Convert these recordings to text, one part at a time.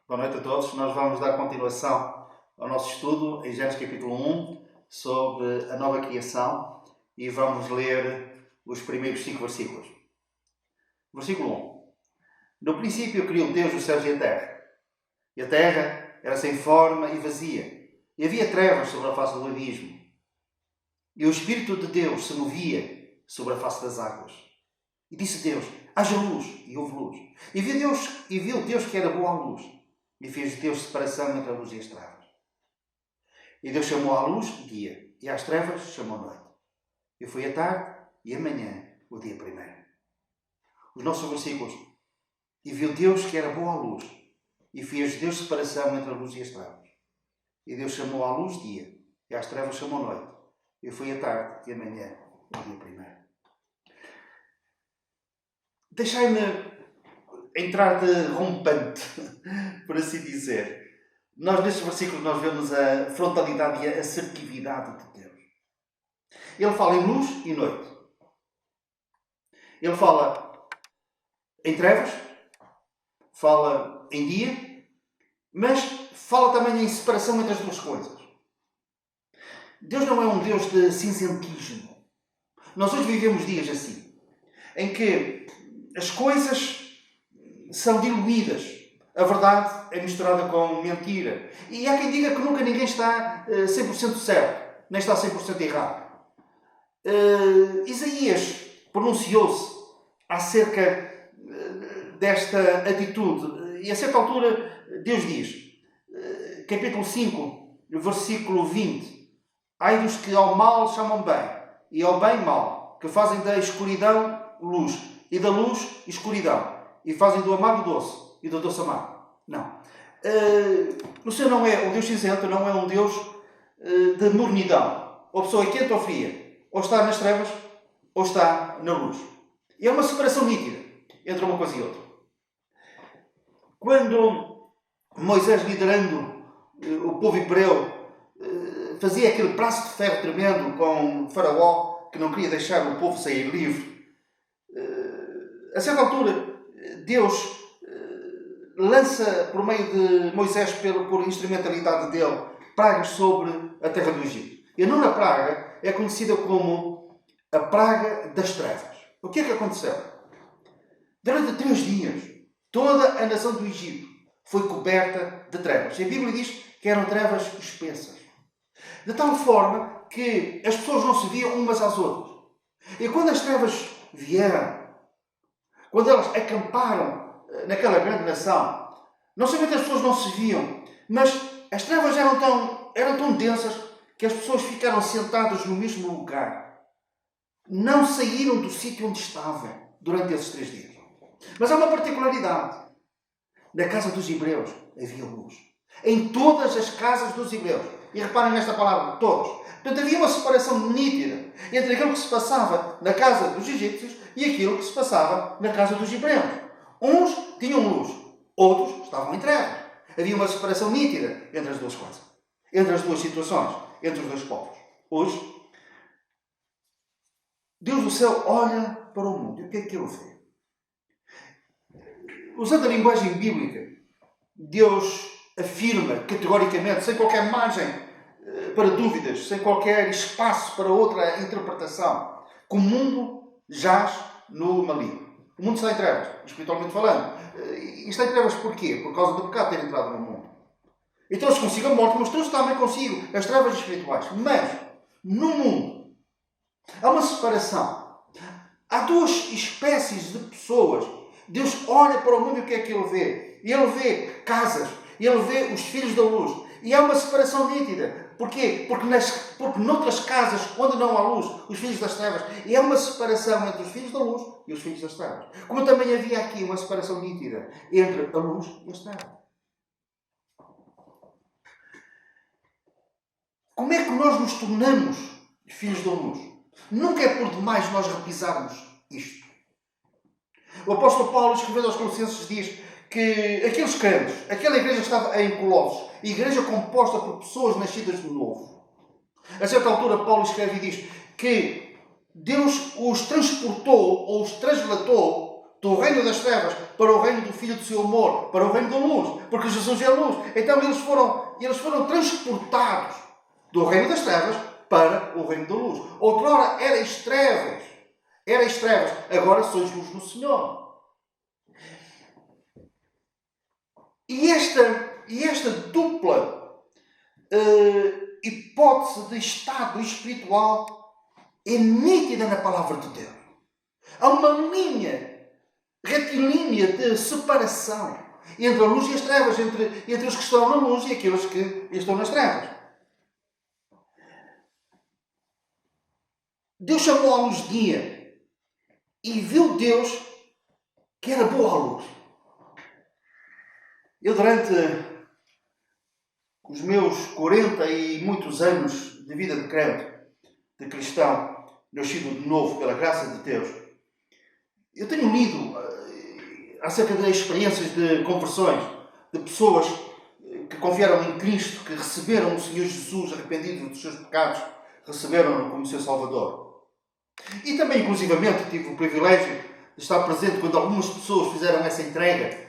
Boa noite a todos. Nós vamos dar continuação ao nosso estudo em Gênesis capítulo 1 sobre a nova criação e vamos ler os primeiros 5 versículos. Versículo 1. No princípio criou Deus os céus e a terra. E a terra era sem forma e vazia. E havia trevas sobre a face do abismo. E o Espírito de Deus se movia sobre a face das águas. E disse Deus: haja luz, e houve luz. E viu Deus que era boa a luz. E fez Deus separação entre a luz e as trevas. E Deus chamou à luz dia, e às trevas chamou noite. E foi a tarde e a manhã o dia primeiro. Os nossos versículos. E viu Deus que era boa a luz, e fez Deus separação entre a luz e as trevas. E Deus chamou à luz dia, e às trevas chamou noite. E foi a tarde e a manhã o dia primeiro. Deixai-me entrar de rompante, por assim dizer. Nestes versículos nós vemos a frontalidade e a assertividade de Deus. Ele fala em luz e noite. Ele fala em trevas, fala em dia, mas fala também em separação entre as duas coisas. Deus não é um Deus de cinzentismo. Nós hoje vivemos dias assim, em que as coisas são diluídas. A verdade é misturada com mentira. E há quem diga que nunca ninguém está 100% certo, nem está 100% errado. Isaías pronunciou-se acerca desta atitude. E a certa altura Deus diz, capítulo 5, versículo 20: ai dos que ao mal chamam bem, e ao bem mal, que fazem da escuridão luz, e da luz escuridão, e fazem do amargo doce, e do doce amargo. Não. O Senhor não é, o Deus cinzento não é um Deus de mornidão. Ou a pessoa é quente ou fria. Ou está nas trevas, ou está na luz. E é uma separação nítida entre uma coisa e outra. Quando Moisés, liderando o povo hebreu, fazia aquele braço de ferro tremendo com Faraó, que não queria deixar o povo sair livre, a certa altura Deus lança por meio de Moisés, por instrumentalidade dele, pragas sobre a terra do Egito. E a nona praga é conhecida como a praga das trevas. O que é que aconteceu? Durante 3 dias, toda a nação do Egito foi coberta de trevas. E a Bíblia diz que eram trevas espessas. De tal forma que as pessoas não se viam umas às outras. E quando as trevas vieram, quando elas acamparam naquela grande nação, não somente as pessoas não se viam, mas as trevas eram tão densas que as pessoas ficaram sentadas no mesmo lugar. Não saíram do sítio onde estavam durante esses 3 dias. Mas há uma particularidade. Na casa dos hebreus havia luz. Em todas as casas dos hebreus. E reparem nesta palavra, todos. Portanto, havia uma separação nítida entre aquilo que se passava na casa dos egípcios e aquilo que se passava na casa dos hebreus. Uns tinham luz, outros estavam em trevas. Havia uma separação nítida entre as duas coisas, entre as duas situações, entre os dois povos. Hoje, Deus do céu olha para o mundo. E o que é que ele vê? Usando a linguagem bíblica, Deus afirma categoricamente, sem qualquer margem para dúvidas, sem qualquer espaço para outra interpretação, que o mundo jaz no maligno. O mundo está em trevas, espiritualmente falando. E está em trevas porquê? Por causa do pecado ter entrado no mundo. E trouxe consigo a morte, mas trouxe também consigo as trevas espirituais. Mas, no mundo, há uma separação. Há 2 espécies de pessoas. Deus olha para o mundo e o que é que Ele vê? Ele vê casas. Ele vê os filhos da luz. E há uma separação nítida. Porquê? Porque noutras casas, onde não há luz, os filhos das trevas. E há uma separação entre os filhos da luz e os filhos das trevas. Como também havia aqui uma separação nítida entre a luz e as trevas. Como é que nós nos tornamos filhos da luz? Nunca é por demais nós repisarmos isto. O apóstolo Paulo, escrevendo aos Colossenses, diz que aqueles crentes, aquela igreja estava em Colossos, igreja composta por pessoas nascidas de novo. A certa altura, Paulo escreve e diz que Deus os transportou ou os translatou do reino das trevas para o reino do Filho do seu amor, para o reino da luz, porque Jesus é a luz. Então eles foram transportados do reino das trevas para o reino da luz. Outrora erais trevas, agora sois luz no Senhor. E esta dupla hipótese de estado espiritual é nítida na palavra de Deus. Há uma linha retilínea de separação entre a luz e as trevas, entre os que estão na luz e aqueles que estão nas trevas. Deus chamou a luz dia e viu Deus que era boa a luz. Eu, durante os meus 40 e muitos anos de vida de crente, de cristão, nascido de novo pela graça de Deus, eu tenho lido acerca das experiências de conversões, de pessoas que confiaram em Cristo, que receberam o Senhor Jesus arrependidos dos seus pecados, receberam-no como seu Salvador. E também, inclusivamente, tive o privilégio de estar presente quando algumas pessoas fizeram essa entrega,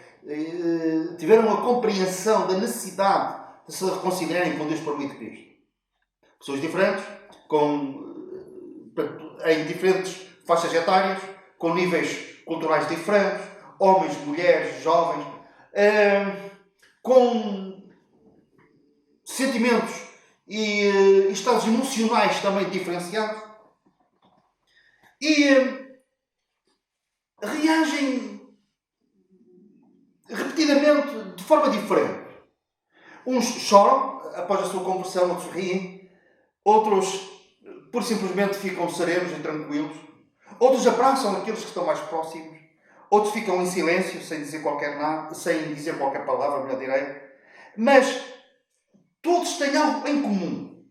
tiveram a compreensão da necessidade de se reconciliarem com Deus por meio de Cristo. Pessoas diferentes, em diferentes faixas etárias, com níveis culturais diferentes, homens, mulheres, jovens, com sentimentos e estados emocionais também diferenciados, e reagem repetidamente de forma diferente. Uns choram após a sua conversão, outros riem, outros por simplesmente ficam serenos e tranquilos, outros abraçam aqueles que estão mais próximos, outros ficam em silêncio, sem dizer qualquer palavra, melhor direi. Mas todos têm algo em comum.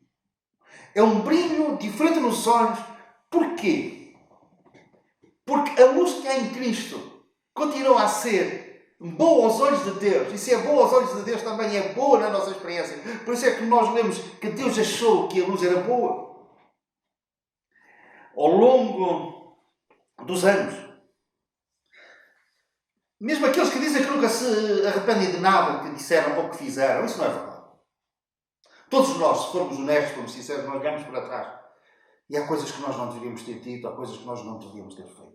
É um brilho diferente nos olhos. Porquê? Porque a luz que há em Cristo continua a ser boa aos olhos de Deus. E se é boa aos olhos de Deus, também é boa na nossa experiência. Por isso é que nós lemos que Deus achou que a luz era boa. Ao longo dos anos, mesmo aqueles que dizem que nunca se arrependem de nada que disseram ou que fizeram, isso não é verdade. Todos nós, se formos honestos, formos sinceros, nós olhamos para trás. E há coisas que nós não deveríamos ter dito, há coisas que nós não deveríamos ter feito.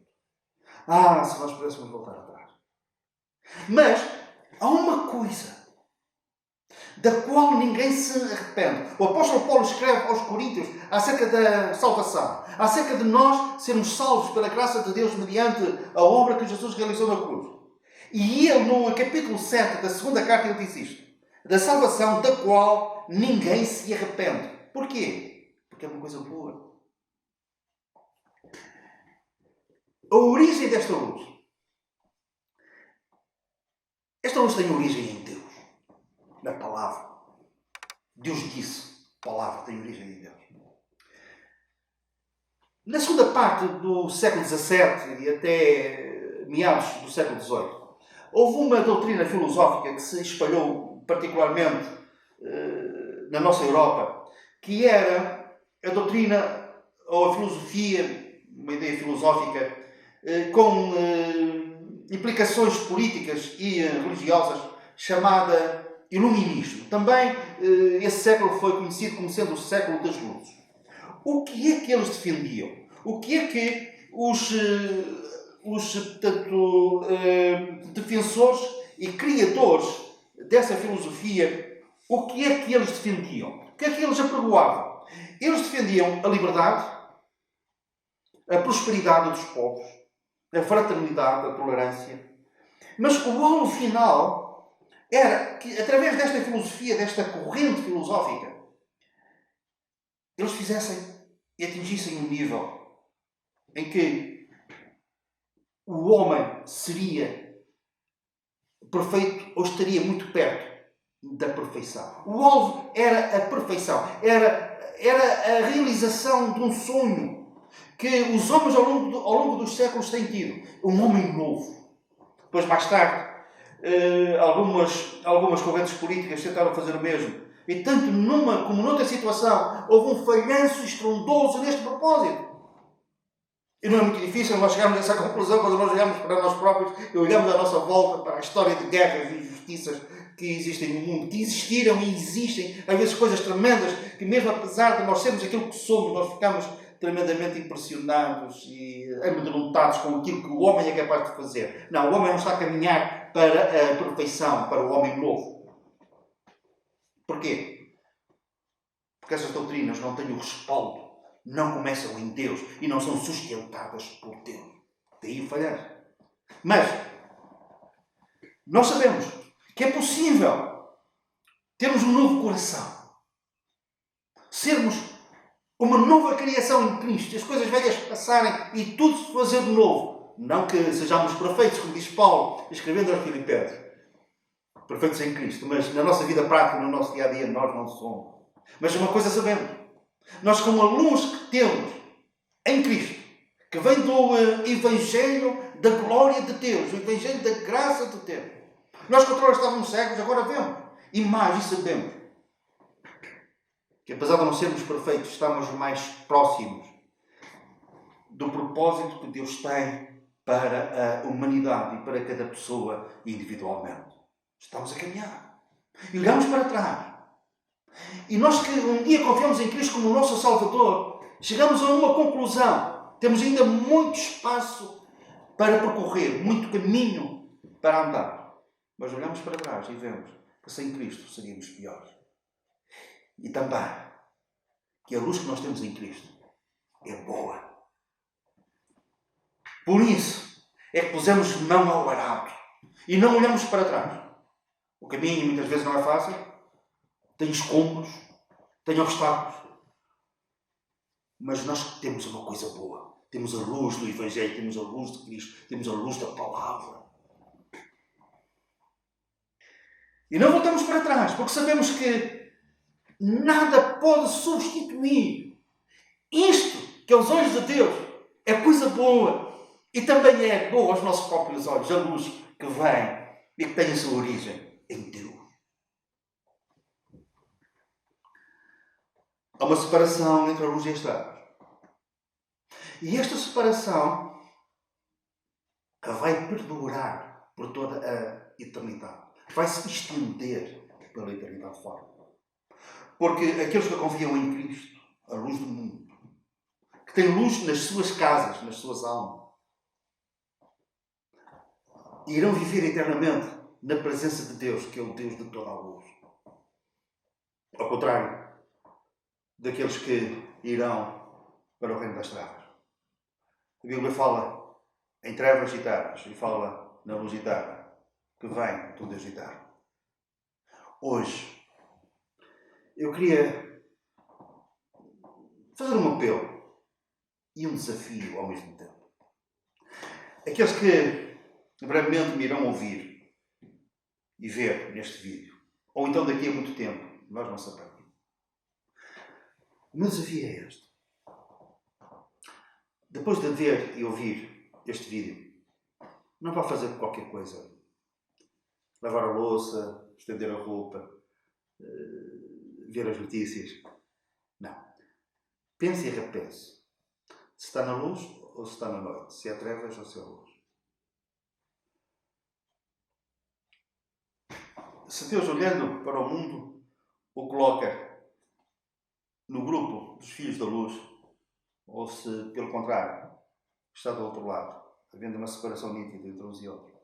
Se nós pudéssemos voltar atrás. Mas há uma coisa da qual ninguém se arrepende. O apóstolo Paulo escreve aos Coríntios acerca da salvação, acerca de nós sermos salvos pela graça de Deus mediante a obra que Jesus realizou na cruz. E ele, no capítulo 7 da segunda carta, ele diz isto: da salvação da qual ninguém se arrepende. Porquê? Porque é uma coisa boa. A origem desta luz. Esta luz tem origem em Deus. Na palavra. Deus disse. A palavra tem origem em Deus. Na segunda parte do século XVII e até meados do século XVIII, houve uma doutrina filosófica que se espalhou particularmente na nossa Europa, que era a doutrina ou a filosofia, uma ideia filosófica com implicações políticas e religiosas, chamada Iluminismo. Também esse século foi conhecido como sendo o século das luzes. O que é que eles defendiam? O que é que os defensores e criadores dessa filosofia, o que é que eles defendiam? O que é que eles apregoavam? Eles defendiam a liberdade, a prosperidade dos povos, a fraternidade, a tolerância. Mas o alvo final era que, através desta filosofia, desta corrente filosófica, eles fizessem e atingissem um nível em que o homem seria perfeito ou estaria muito perto da perfeição. O alvo era a perfeição. Era a realização de um sonho que os homens ao longo dos séculos têm tido. Um homem novo. Depois, mais tarde, algumas correntes políticas tentaram fazer o mesmo. E tanto numa como noutra situação houve um falhanço estrondoso neste propósito. E não é muito difícil nós chegarmos a essa conclusão quando nós olhamos para nós próprios e olhamos à nossa volta para a história de guerras e injustiças que existem no mundo, que existiram e existem, às vezes coisas tremendas, que mesmo apesar de nós sermos aquilo que somos, nós ficamos tremendamente impressionados e amedrontados com aquilo que o homem é capaz de fazer. Não, o homem não está a caminhar para a perfeição, para o homem novo. Porquê? Porque essas doutrinas não têm o respaldo, não começam em Deus e não são sustentadas por Deus. Daí falhar. Mas nós sabemos que é possível termos um novo coração, sermos uma nova criação em Cristo, as coisas velhas passarem e tudo se fazer de novo. Não que sejamos perfeitos, como diz Paulo, escrevendo aos Filipenses, perfeitos em Cristo, mas na nossa vida prática, no nosso dia-a-dia, nós não somos. Mas uma coisa sabemos, nós com a luz que temos em Cristo, que vem do Evangelho da glória de Deus, o Evangelho da graça de Deus. Nós que outrora estávamos cegos, agora vemos. E mais, e sabemos que apesar de não sermos perfeitos, estamos mais próximos do propósito que Deus tem para a humanidade e para cada pessoa individualmente. Estamos a caminhar. E olhamos para trás. E nós que um dia confiamos em Cristo como o nosso Salvador, chegamos a uma conclusão. Temos ainda muito espaço para percorrer, muito caminho para andar. Mas olhamos para trás e vemos que sem Cristo seríamos piores. E também que a luz que nós temos em Cristo é boa. Por isso é que pusemos mão ao arado e não olhamos para trás. O caminho muitas vezes não é fácil, tem escombros, tem obstáculos. Mas nós temos uma coisa boa. Temos a luz do Evangelho, temos a luz de Cristo, temos a luz da Palavra. E não voltamos para trás, porque sabemos que nada pode substituir isto que aos olhos de Deus é coisa boa e também é boa aos nossos próprios olhos, a luz que vem e que tem a sua origem em Deus. Há uma separação entre a luz e as trevas. E esta separação vai perdurar por toda a eternidade. Vai se estender pela eternidade fora. Porque aqueles que confiam em Cristo, a luz do mundo, que têm luz nas suas casas, nas suas almas, irão viver eternamente na presença de Deus, que é o Deus de toda a luz. Ao contrário daqueles que irão para o reino das trevas. A Bíblia fala em trevas e terras e fala na luz e terra que vem do Deus eterno. Hoje, eu queria fazer um apelo e um desafio ao mesmo tempo. Aqueles que brevemente me irão ouvir e ver neste vídeo, ou então daqui a muito tempo, nós não sabemos. O meu desafio é este. Depois de ver e ouvir este vídeo, não vá fazer qualquer coisa. Lavar a louça, estender a roupa, ver as notícias. Não. Pense e repense. Se está na luz ou se está na noite. Se é trevas ou se é luz. Se Deus, olhando para o mundo, o coloca no grupo dos filhos da luz, ou se, pelo contrário, está do outro lado, havendo uma separação nítida entre uns e outros.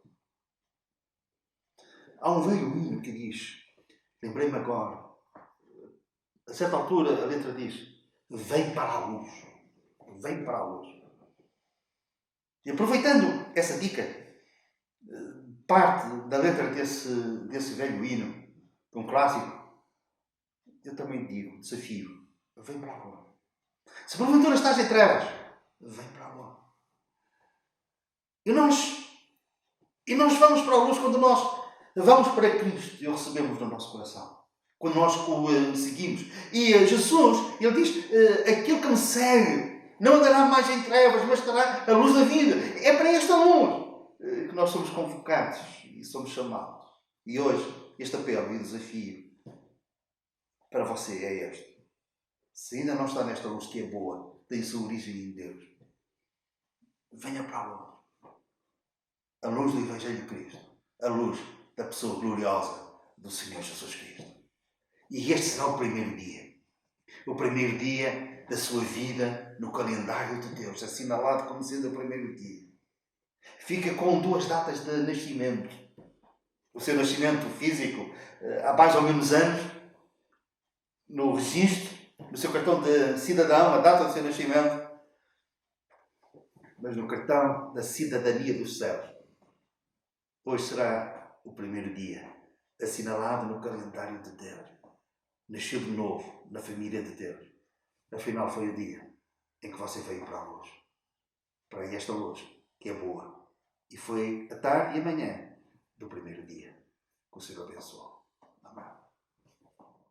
Há um velho hino que diz, lembrei-me agora, a certa altura a letra diz, vem para a luz. Vem para a luz. E aproveitando essa dica, parte da letra desse velho hino, de um clássico, eu também digo, desafio, vem para a luz. Se porventura estás em trevas, vem para a luz. E nós vamos para a luz quando nós vamos para Cristo e o recebemos no nosso coração. Quando nós o seguimos. E Jesus, ele diz, aquele que me segue não andará mais em trevas, mas terá a luz da vida. É para esta luz que nós somos convocados e somos chamados. E hoje, este apelo e desafio para você é este. Se ainda não está nesta luz que é boa, tem sua origem em Deus. venha para a luz. A luz do Evangelho de Cristo. A luz da pessoa gloriosa do Senhor Jesus Cristo. E este será o primeiro dia. O primeiro dia da sua vida no calendário de Deus, assinalado como sendo o primeiro dia. Fica com 2 datas de nascimento. O seu nascimento físico, há mais ou menos anos, no registro, no seu cartão de cidadão, a data do seu nascimento, mas no cartão da cidadania dos céus. Hoje será o primeiro dia, assinalado no calendário de Deus. Nasceu de novo na família de Deus. Afinal, foi o dia em que você veio para a luz. Para esta luz, que é boa. E foi a tarde e a manhã do primeiro dia que o Senhor abençoou.